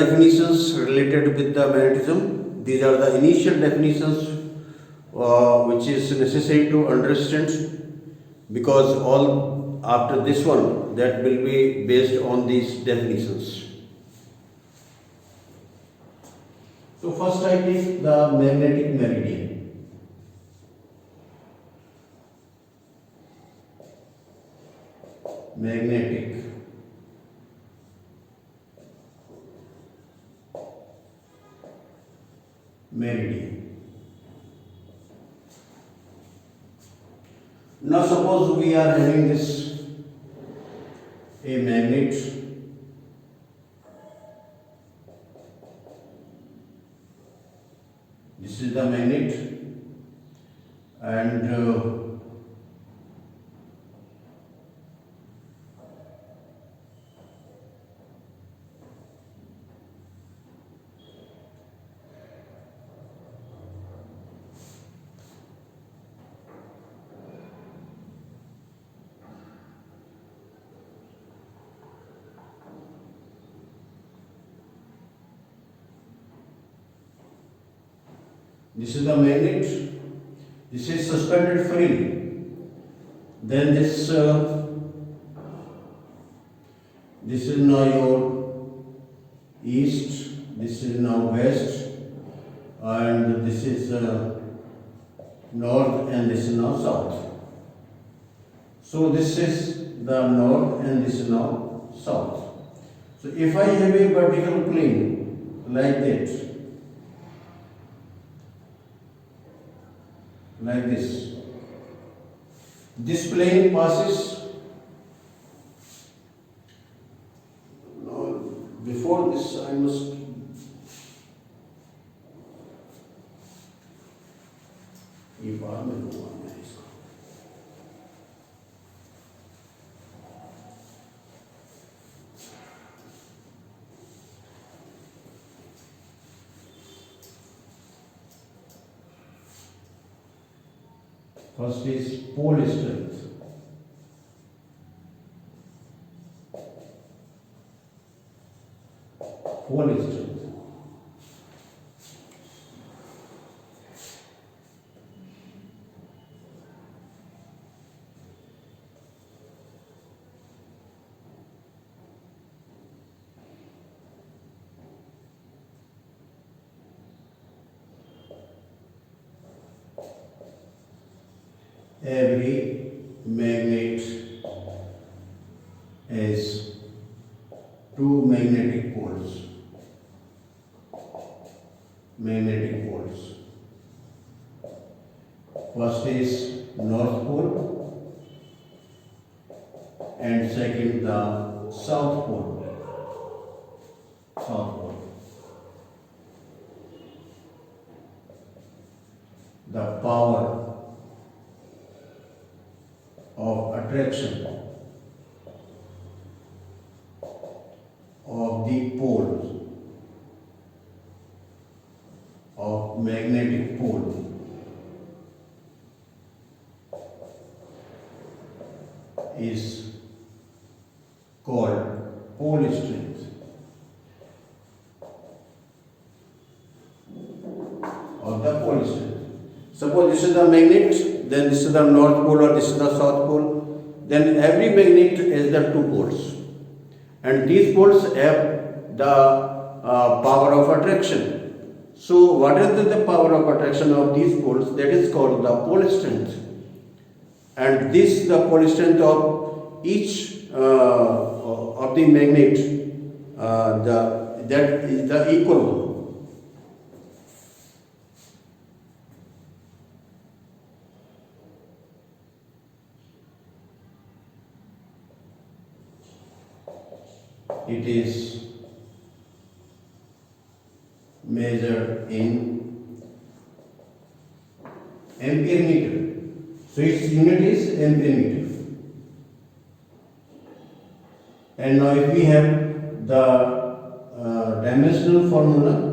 Definitions related with the magnetism. These are the initial definitions which is necessary to understand, because all after this one that will be based on these definitions. So first I take the magnetic meridian. Magnetic meridian. Now suppose we are having this a magnet, this is the magnet, and this is the magnet, this is suspended freely. Then this is now your east, this is now west, and this is north, and this is now south. So this is the north and this is now south. So if I have a vertical plane like that, like this plane passes, no, before this I must ये बार में हुआ है इसका. First is pole strength. Pole strength. Every magnet has two magnetic poles. Magnetic poles. First is north pole and second the south pole. South pole. The power of attraction of the poles of magnetic pole is called pole strength of the pole strength. Suppose this is the magnet, then this is the north pole or this is the south pole, then every magnet has the two poles, and these poles have the power of attraction. So what is the power of attraction of these poles? That is called the pole strength, and this the pole strength of each of the magnet, that is the equal one. It is measured in ampere meter. So its unit is ampere meter. And now if we have the dimensional formula,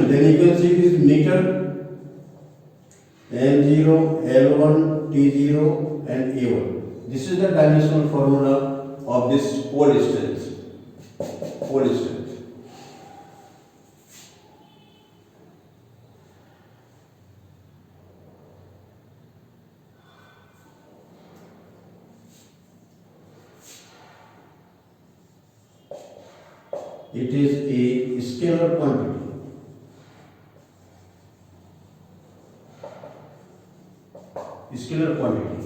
then you can see this meter M0, L1, T0 and A1. This is the dimensional formula of this pole strength. Pole strength. It is a scalar quantity. Scalar quantity.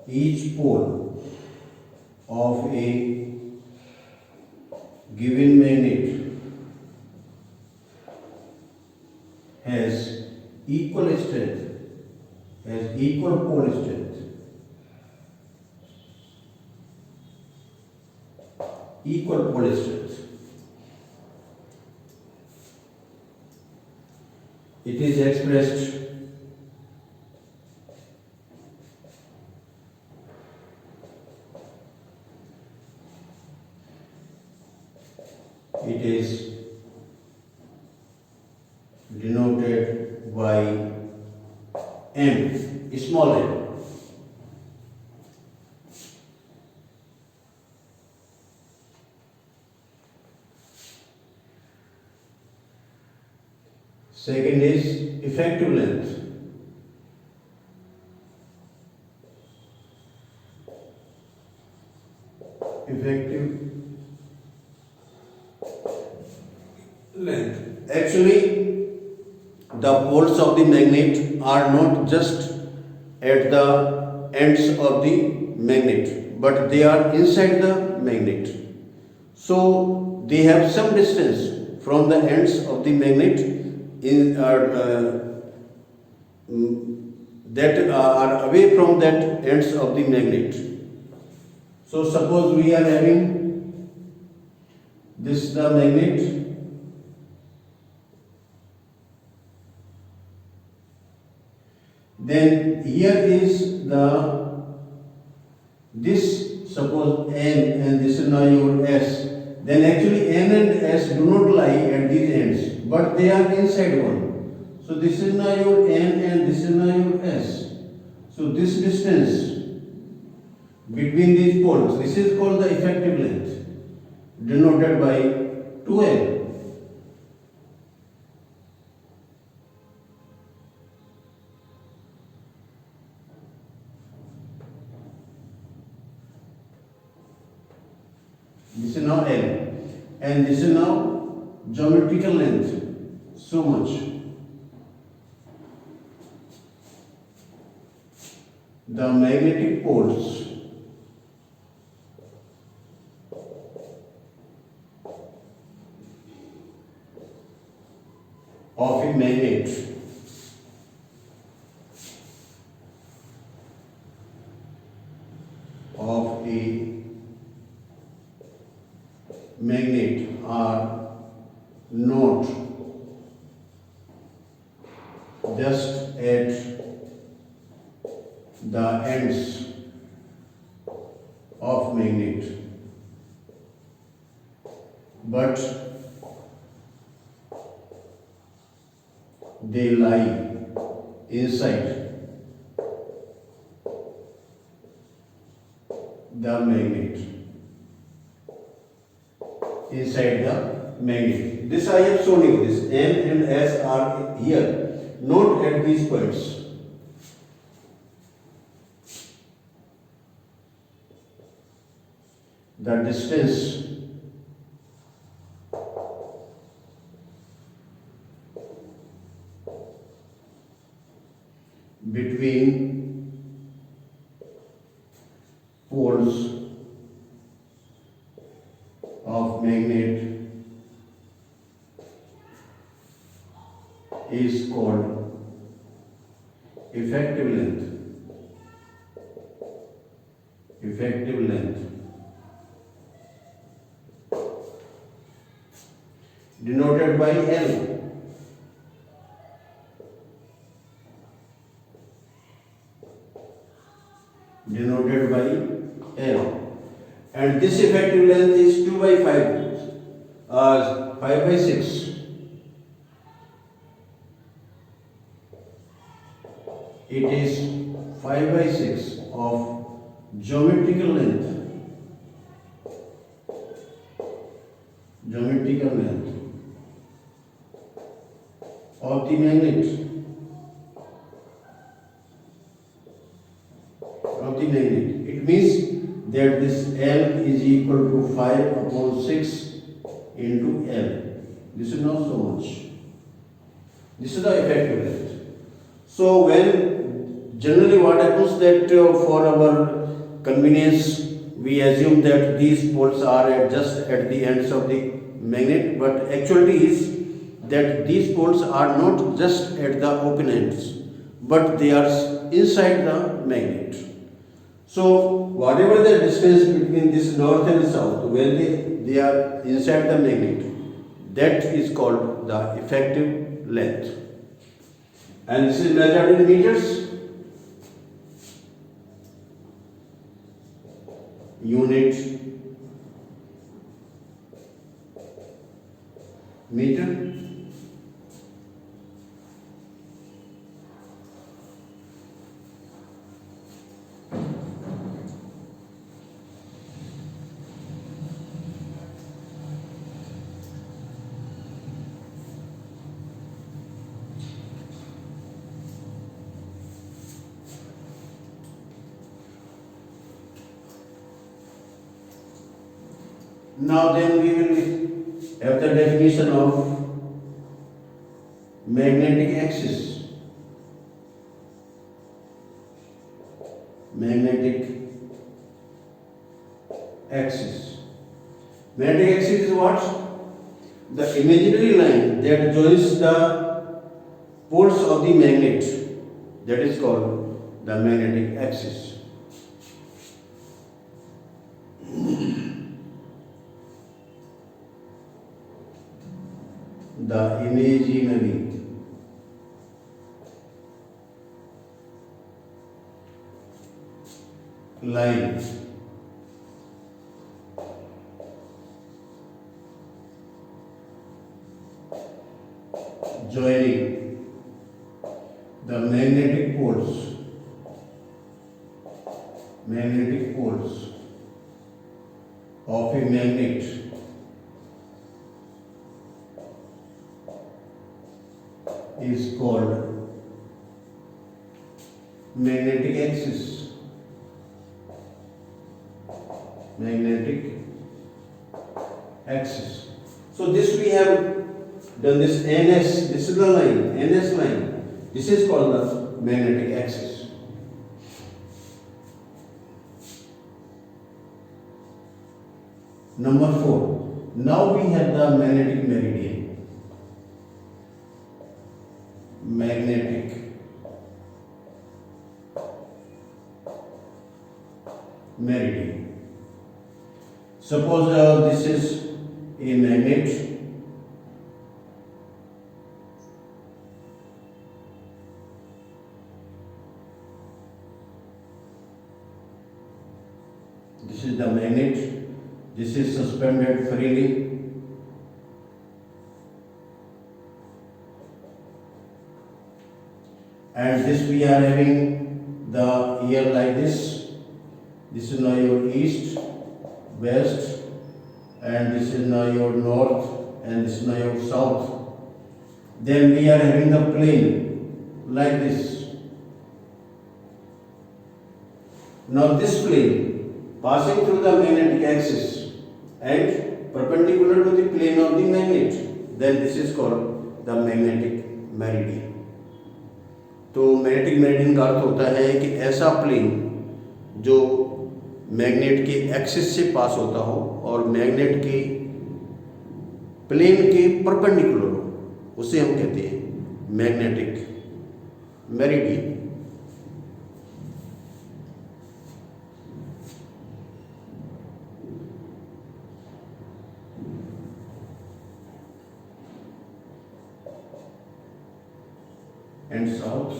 Each pole of a given magnet has equal strength, has equal pole strength. Equal pole strength. It is expressed denoted by m, small m. Second is effective length. Effective length. Actually, the poles of the magnet are not just at the ends of the magnet, but they are inside the magnet. So they have some distance from the ends of the magnet that are away from that ends of the magnet. So suppose we are having this the magnet, then here is this suppose N and this is now your S, then actually N and S do not lie at these ends, but they are inside one. So this is now your N and this is now your S. So this distance between these poles, this is called the effective length, denoted by 2L. This is now L, and this is now geometrical length, so much. The magnetic poles of a magnet are not just at the ends of magnet, but they lie inside the magnet. Inside the magnet. This I have shown you. This N and S are here, not at these points. The distance between poles of magnet is called effective length. Effective length, denoted by L. denoted by L, and this effective length is 2 by 5, 5 by 6. It is 5 by 6 of geometrical length of the magnet. It means that this L is equal to 5 upon 6 into L. This is not so much. This is the effective length. So when generally what happens that for our convenience we assume that these poles are just at the ends of the magnet, but actually is that these poles are not just at the open ends, but they are inside the magnet. So whatever the distance between this north and south, when they are inside the magnet, that is called the effective length. And this is measured in meters. Unit meter. Now then we will have the definition of magnetic axis. Magnetic axis. Magnetic axis is what? The imaginary line that joins the poles of the magnet. That is called the magnetic axis. The imaginary line joining the magnetic poles of a magnet is called magnetic axis. Magnetic axis. So this we have done this NS. This is the line, NS line. This is called the magnetic axis. Number 4. Now we have the magnetic meridian. Magnetic meridian. Suppose this is a magnet. This is the magnet. This is suspended freely. And this we are having the ear like this. This is now your east, west, and this is now your north, and this is now your south. Then we are having the plane like this. Now this plane passing through the magnetic axis and perpendicular to the plane of the magnet, then this is called the magnetic meridian. तो magnetic meridian का अर्थ होता है कि ऐसा plane जो magnet के axis से पास होता हो और मैग्नेट के प्लेन के परपेंडिकुलर हो, उसे हम कहते हैं magnetic meridian. And south.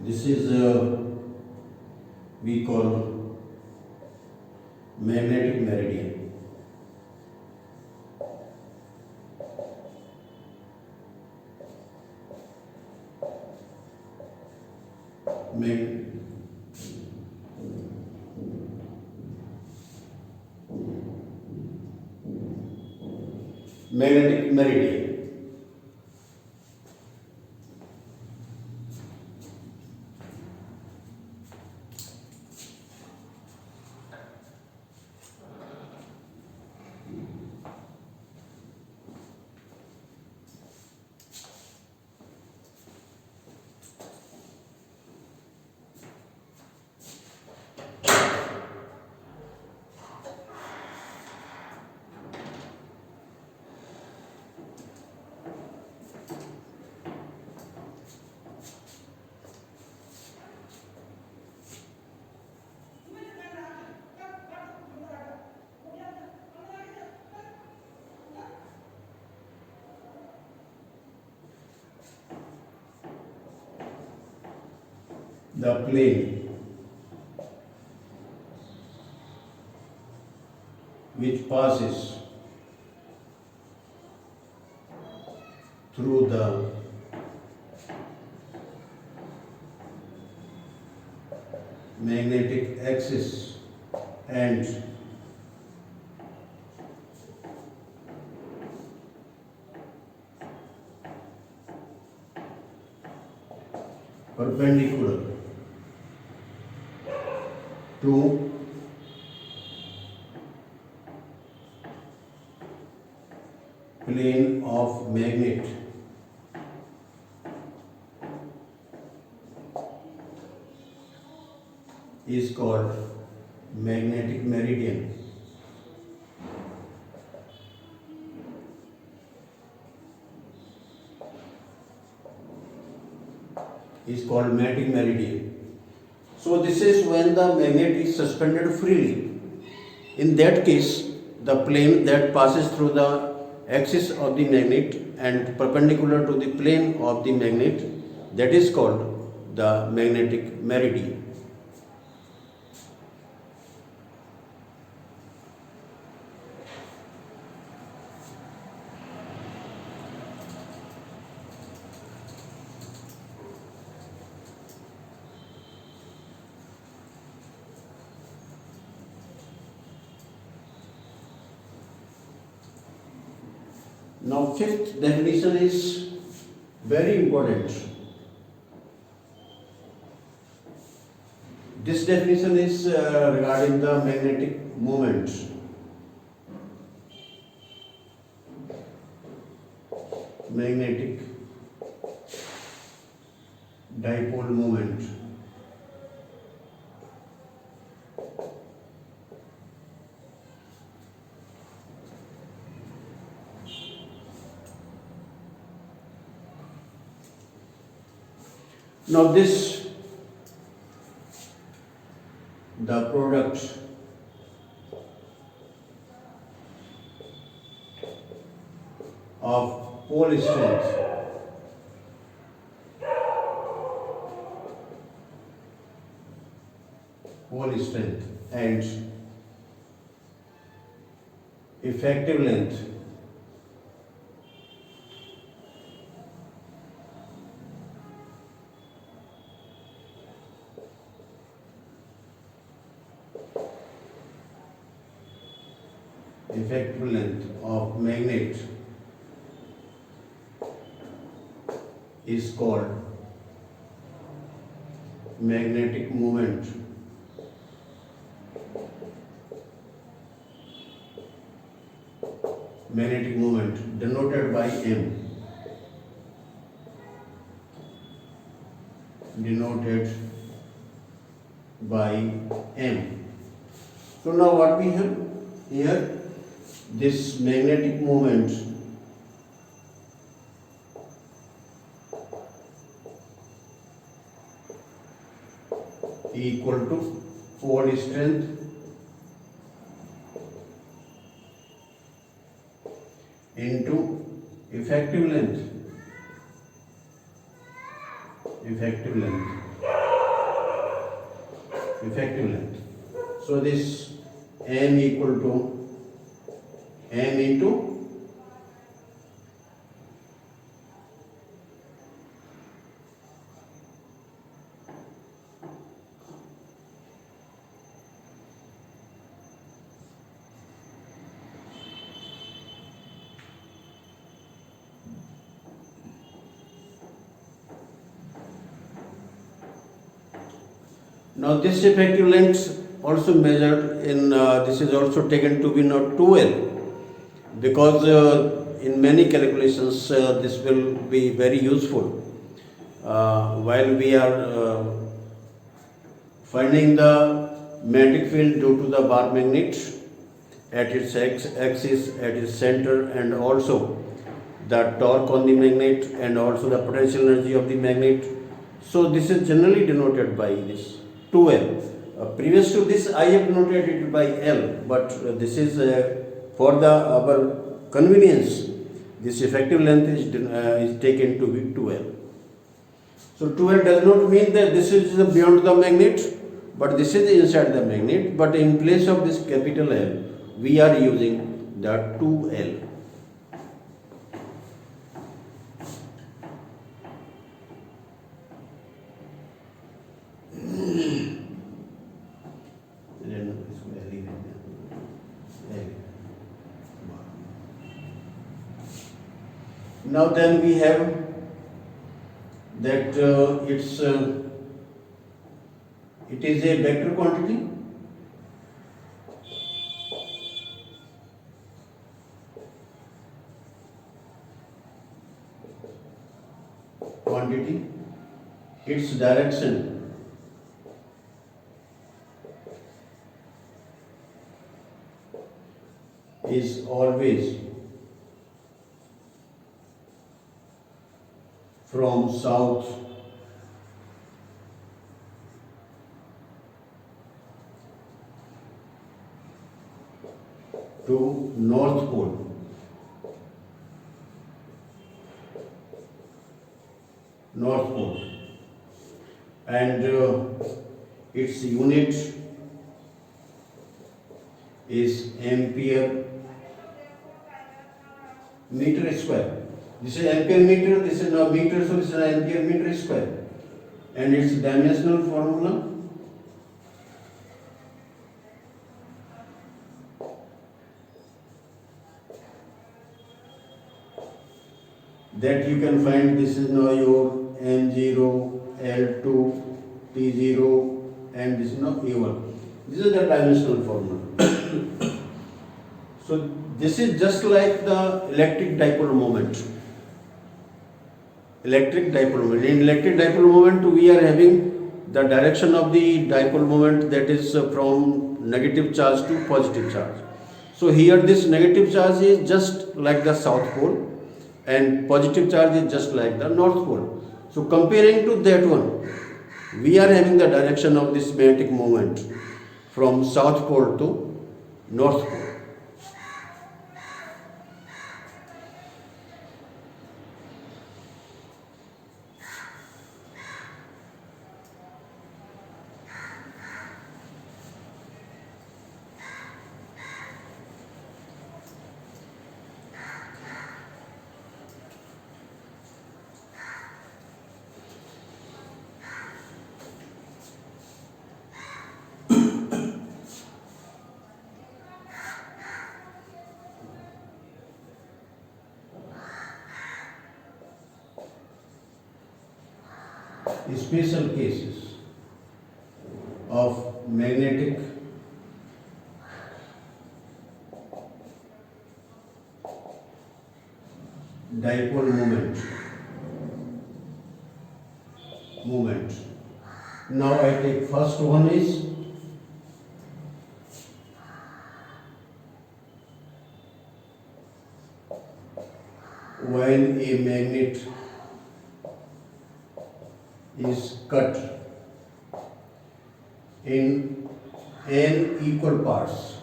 This is we call magnetic meridian. Magnetic meridian. The plane which passes through the magnetic axis and perpendicular to plane of magnet is called magnetic meridian. Is called magnetic meridian. So this is when the magnet is suspended freely. In that case, the plane that passes through the axis of the magnet and perpendicular to the plane of the magnet, that is called the magnetic meridian. Now, fifth definition is very important. This definition is regarding the magnetic moment. Magnetic dipole moment. Now this, the product of pole strength and effective length of magnet is called magnetic moment. Magnetic moment denoted by M. Denoted by M. So now what we have here, this magnetic moment equal to pole strength into effective length effective length. So this M equal to M into now this effective length also measured in this is also taken to be not 2L, because in many calculations this will be very useful while we are finding the magnetic field due to the bar magnet at its axis, at its center, and also the torque on the magnet and also the potential energy of the magnet. So this is generally denoted by this 2L. Previous to this I have denoted it by L, but this is for the our convenience, this effective length is taken to be 2L. So 2L does not mean that this is beyond the magnet, but this is inside the magnet, but in place of this capital L we are using the 2L. Now then we have that it is a vector quantity. Its direction is always from south to north pole. And its unit is ampere meter square. This is ampere meter, this is now meter, so this is ampere meter square. And its dimensional formula that you can find. This is now your M0, L2, T0, and this is now A1. This is the dimensional formula. So this is just like the electric dipole moment. In electric dipole moment we are having the direction of the dipole moment, that is from negative charge to positive charge. So here this negative charge is just like the south pole and positive charge is just like the north pole. So comparing to that one, we are having the direction of this magnetic moment from south pole to north pole. Special cases of magnetic dipole moment. Now I take first one is when a magnet is cut in n equal parts.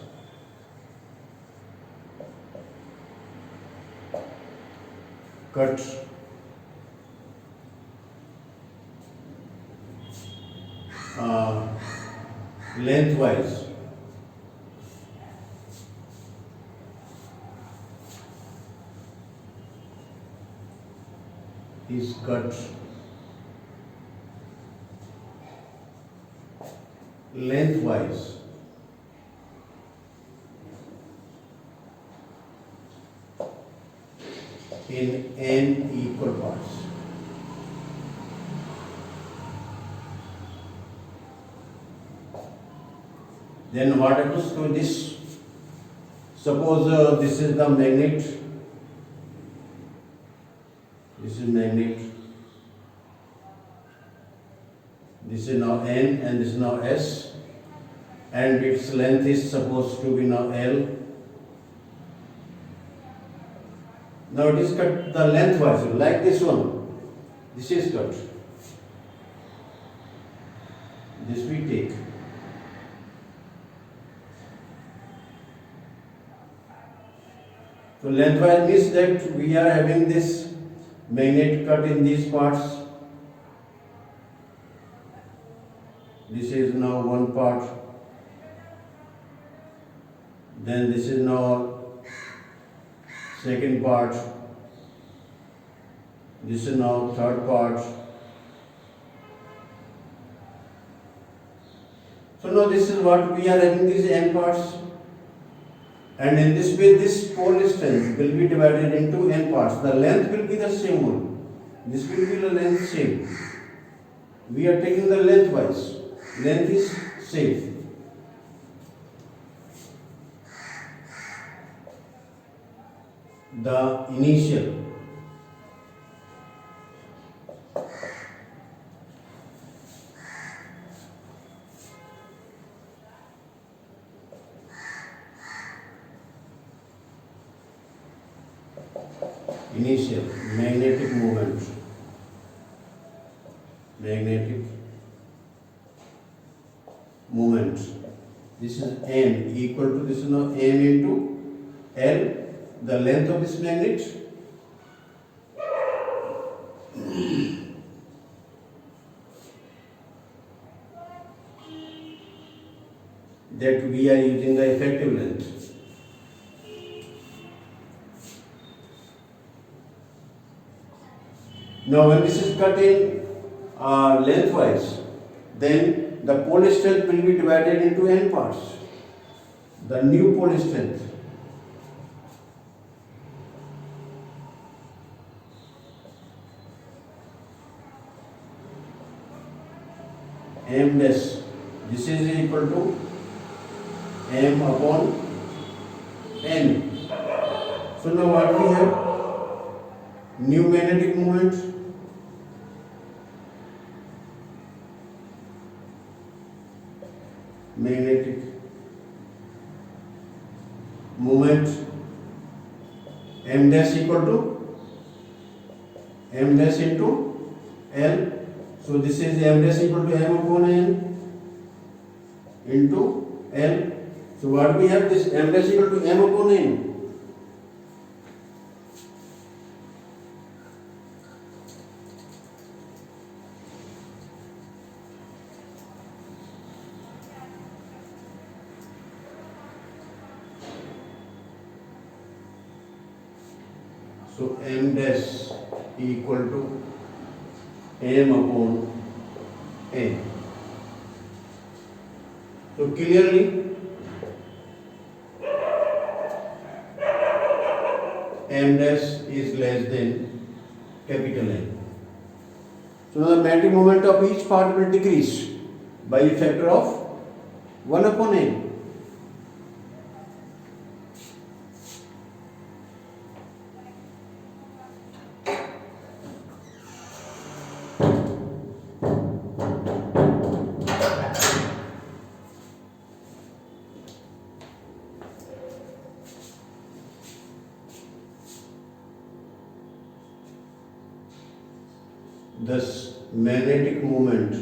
Cut lengthwise is cut lengthwise in n equal parts. Then what happens to this? Suppose this is the magnet. This is magnet. This is now N and this is now S, and its length is supposed to be now L. Now it is cut the lengthwise, like this one. This is cut. This we take. So lengthwise means that we are having this magnet cut in these parts. This is now one part. Then this is now second part. This is now third part. So now this is what we are having, these n parts. And in this way, this pole strength will be divided into n parts. The length will be the same one. This will be the length same. We are taking the lengthwise. Length is same. The initial magnetic moment, this is n equal to, this is now m into L, the length of this magnet, that we are using the effective length. Now when this is cut in lengthwise, then the pole strength will be divided into n parts. The new pole strength. M dash, this is equal to m upon n. So now what we have? New magnetic moment, m dash equal to m dash into L. So this is m dash equal to m upon n into L. So what we have, this m dash equal to m upon n. So m dash equal to m upon n. So clearly m dash is less than capital N. So now the magnetic moment of each part will decrease by a factor of 1 upon n. Thus, magnetic moment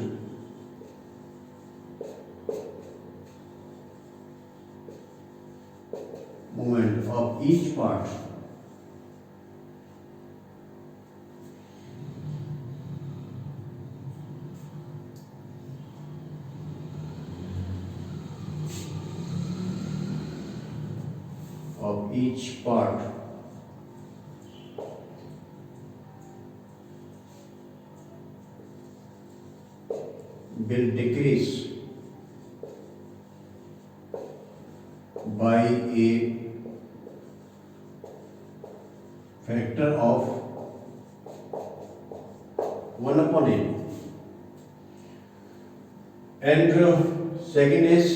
of each part each part will decrease by a factor of 1 upon n. And second is,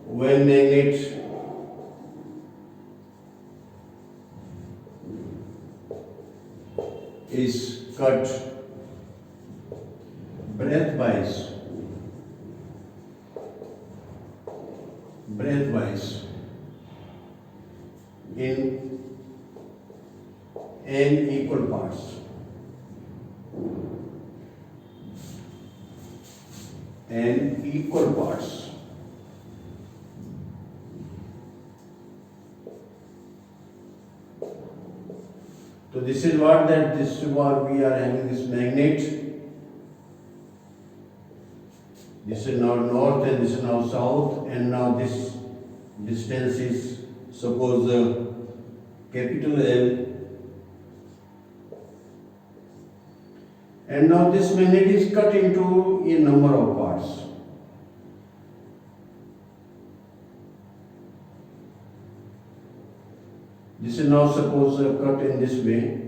when magnet is cut breadthwise in n equal parts, So this is what we are having this magnet. This is now north and this is now south, and now this distance is suppose capital L, and now this magnet is cut into a number of parts. This is now suppose cut in this way.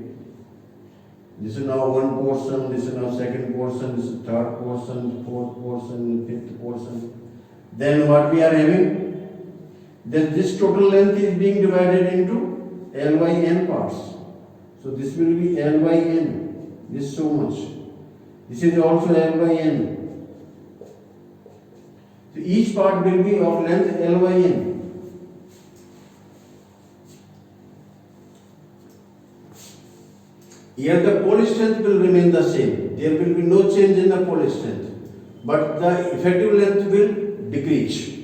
This is now one portion, this is now second portion, this is third portion, fourth portion, fifth portion. Then what we are having? That this total length is being divided into L by n parts. So this will be L by n. This so much. This is also L by n. So each part will be of length L by n. Here the pole strength will remain the same. There will be no change in the pole strength, but the effective length will decrease.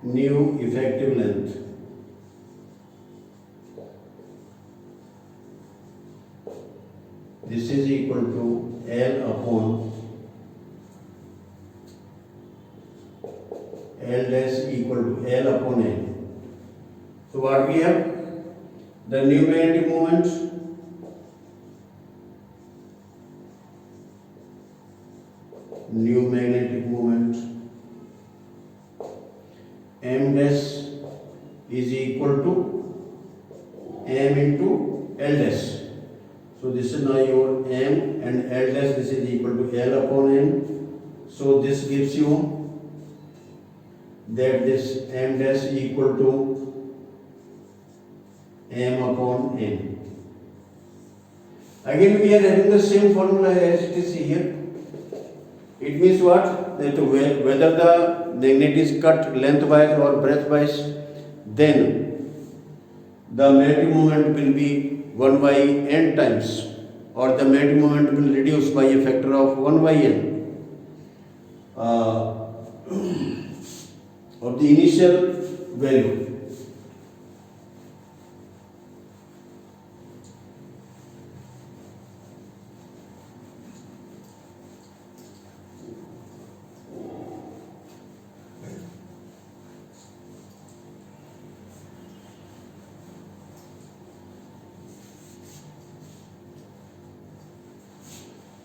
New effective length. This is equal to L upon L dash equal to L upon N. So what we have? The new magnetic moment M dash is equal to M into L dash. So this is now your M, and L dash, this is equal to L upon N. So this gives you that this M dash equal to M upon N. Again we are having the same formula as it is here. It means what? That whether the magnet is cut lengthwise or breadthwise, then the magnetic moment will be 1 by n times, or the magnetic moment will reduce by a factor of 1 by n of the initial value.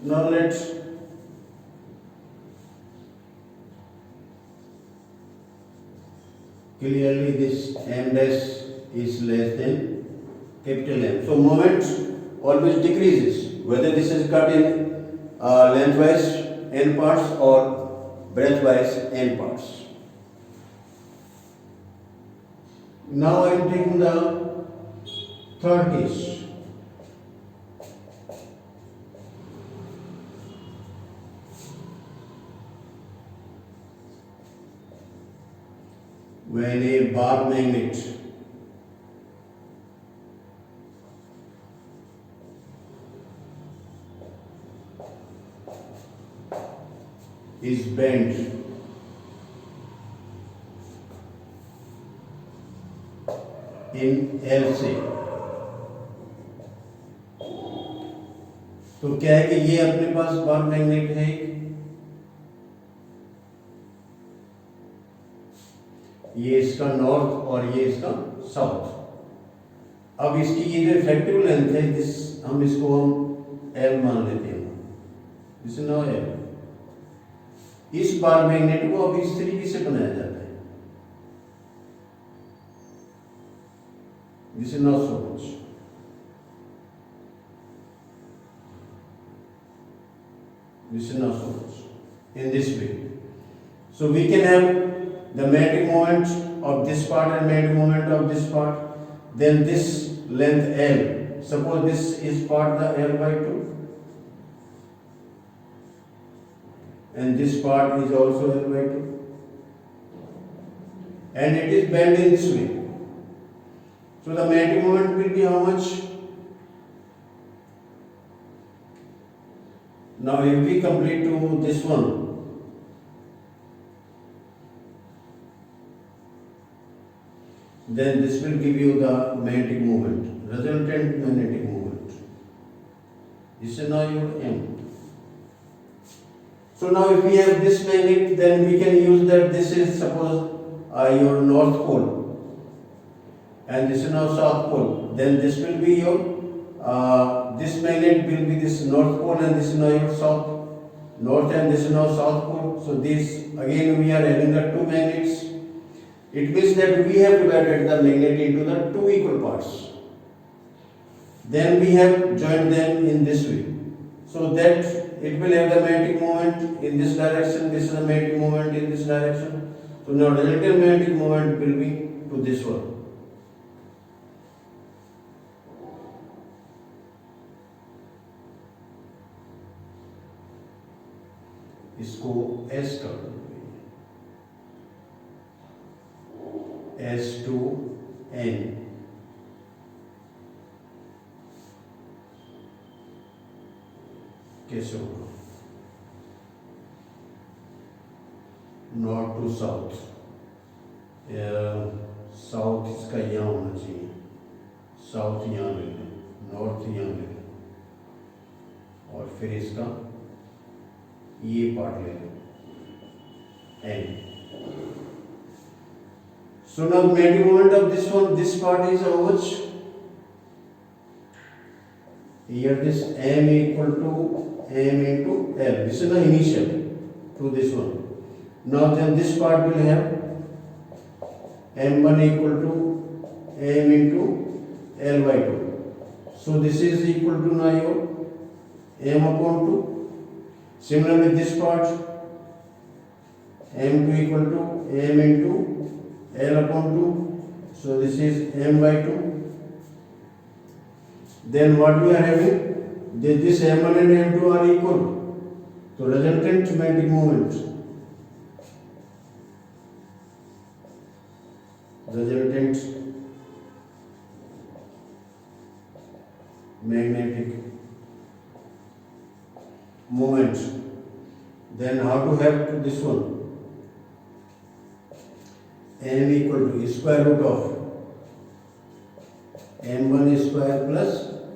Now let's clearly this M dash is less than capital M. So moment always decreases, whether this is cut in lengthwise n parts or breadthwise n parts. Now I am taking the third case. When a bar magnet is bent in L shape, तो क्या है कि ये अपने पास bar magnet है, ये इसका north और ये इसका साउथ। अब इसकी ये जो इफेक्टिव लेंथ है हम इसको एल मान लेते हैं, दिस इज नाउ एल। इस बार मैग्नेट को अब इस तरीके से बनाया जाता है, this is not so much. This is not so much in this way. So we can have the magnetic moment of this part and magnetic moment of this part. Then this length L. Suppose this is part the L by 2, and this part is also L by 2, and it is bent in this way. So the magnetic moment will be how much? Now if we complete to this one, then this will give you the magnetic moment, resultant magnetic moment. This is now your M. So now if we have this magnet, then we can use that this is suppose your north pole and this is now south pole. Then this will be your this magnet will be this north pole and this is now your south north and this is now south pole. So this again we are having the two magnets. It means that we have divided the magnet into the two equal parts. Then we have joined them in this way, so that it will have the magnetic moment in this direction. This is the magnetic moment in this direction. So now the resultant magnetic moment will be to this one. इसको S कर दो, S to N, कैसे होगा? North to south, south इसका यहाँ होना चाहिए, south यहाँ ले लें, नॉर्थ यहाँ ले लें, और फिर इसका ये पार्ट ले लें N. So now the magnetic moment of this one, this part is how much? Here this M equal to M into L. This is the initial to this one. Now then this part will have M1 equal to M into L by 2. So this is equal to now your M upon 2. Similarly this part M2 equal to M into L upon 2. So this is M by 2. Then what we are having? This M1 and M2 are equal. So resultant magnetic moment. Resultant magnetic moment. Then how to have to this one? M equal to square root of M1 square plus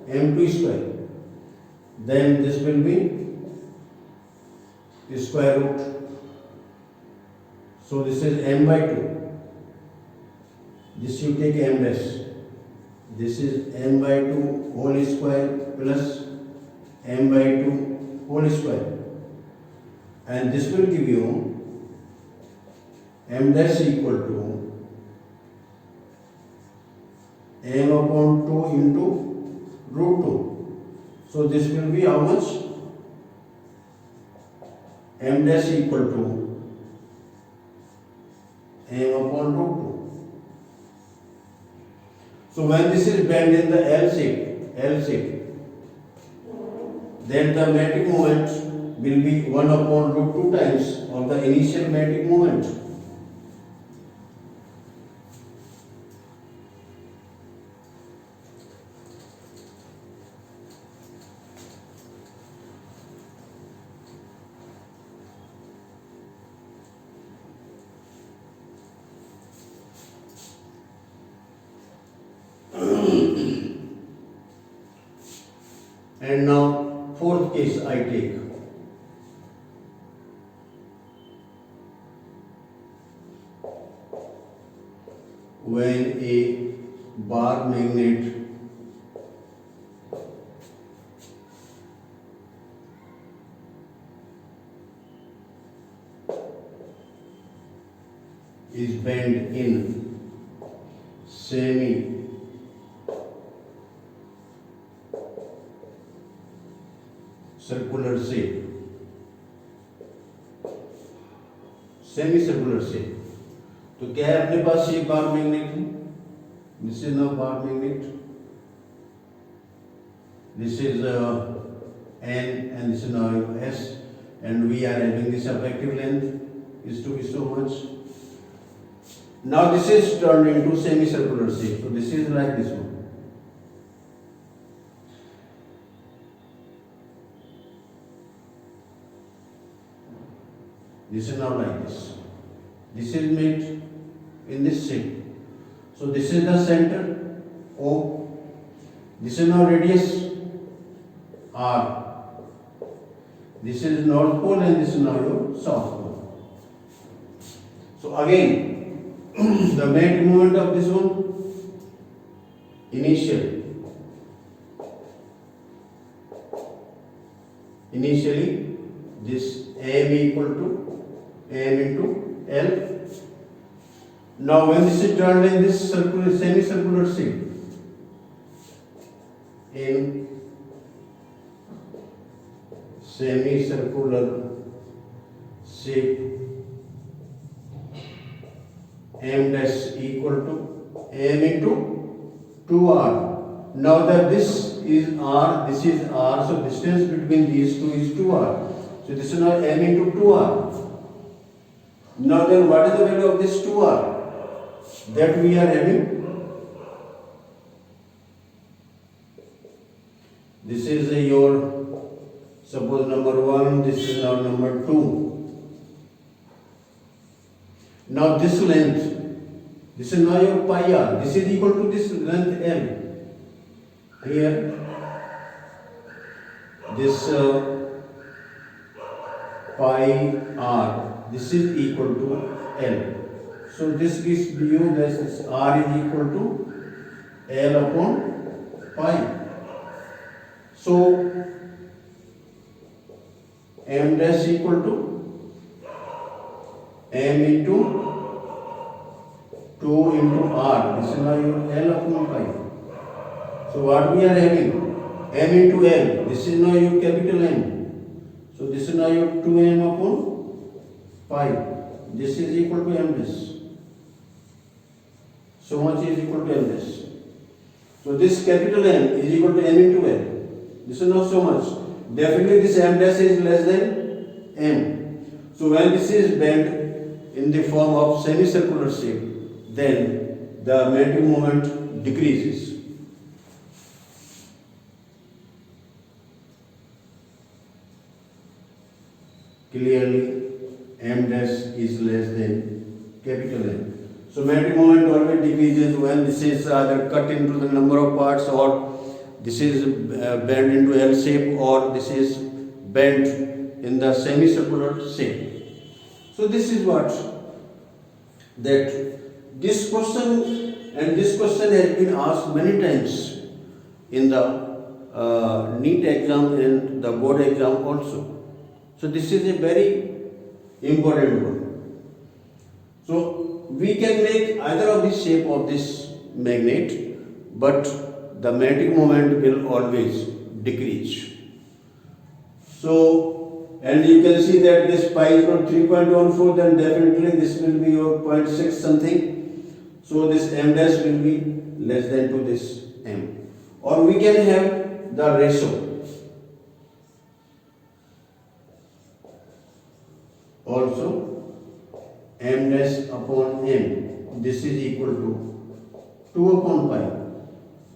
M2 square. Then this will be square root. So this is M by 2. This you take M dash. This is M by 2 whole square plus M by 2 whole square. And this will give you M dash equal to M upon 2 into root 2. So this will be how much? M dash equal to M upon root 2. So when this is bent in the L shape, then the magnetic moment will be 1 upon root 2 times of the initial magnetic moment. And now fourth case I take. When a bar magnet is bent in semi circular shape, तो क्या है अपने पास ये bar magnet है, this is now bar magnet, this is N and this is now S, and we are having this effective length is to be so much. Now this is turned into semicircular shape, so this is like this one. This is now like this. This is made in this shape. So this is the center O. This is now radius R. This is north pole and this is now your south pole. So again, the magnetic moment of this one, initially this M equal to M into L. Now when this is turned in this circular, semicircular shape, in semicircular shape, M dash equal to M into 2R. Now that this is R, this is R, so distance between these two is 2R. So this is now M into 2R. Now then what is the value of this 2R that we are having? This is your, suppose number 1, this is now number 2. Now this length, this is now your pi r, this is equal to this length L. Here, this pi r, this is equal to L. So this gives you that r is equal to L upon pi. So M dash equal to M into 2 into R. This is now your L upon pi. So what we are having? M into L. This is now your capital M. So this is now your 2M upon pi. This is equal to M dash. So much is equal to M dash. So this capital M is equal to M into L. This is not so much. Definitely this M dash is less than M. So when this is bent in the form of semicircular shape, then the magnetic moment decreases. Clearly M dash is less than capital M. So magnetic moment always decreases when this is either cut into the number of parts, or this is bent into L shape, or this is bent in the semicircular shape. So this is what that this question has been asked many times in the NEET exam and the board exam also. So this is a very important one. So we can make either of the shape of this magnet, but the magnetic moment will always decrease. So, and you can see that this pi is not 3.14, then definitely this will be your 0.6 something. So this M dash will be less than to this M. Or we can have the ratio. Also M dash upon M, this is equal to 2 upon pi,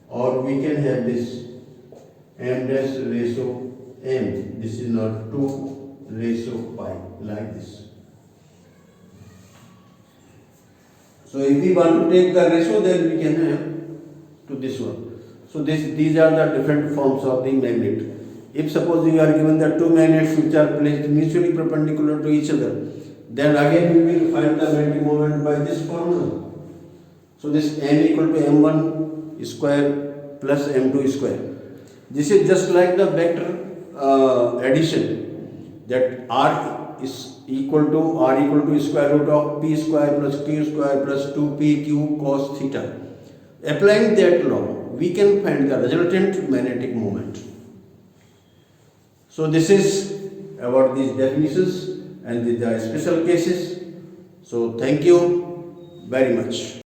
or we can have this M dash ratio M, this is not 2 ratio pi, like this. So if we want to take the ratio, then we can have to this one. So these are the different forms of the magnet. If suppose you are given the two magnets which are placed mutually perpendicular to each other, then again we will find the magnetic moment by this formula. So this m equal to m1 square plus m2 square. This is just like the vector addition, that r is equal to square root of p square plus q square plus 2pq cos theta. Applying that law, we can find the resultant magnetic moment. So this is about these definitions and the special cases. So thank you very much.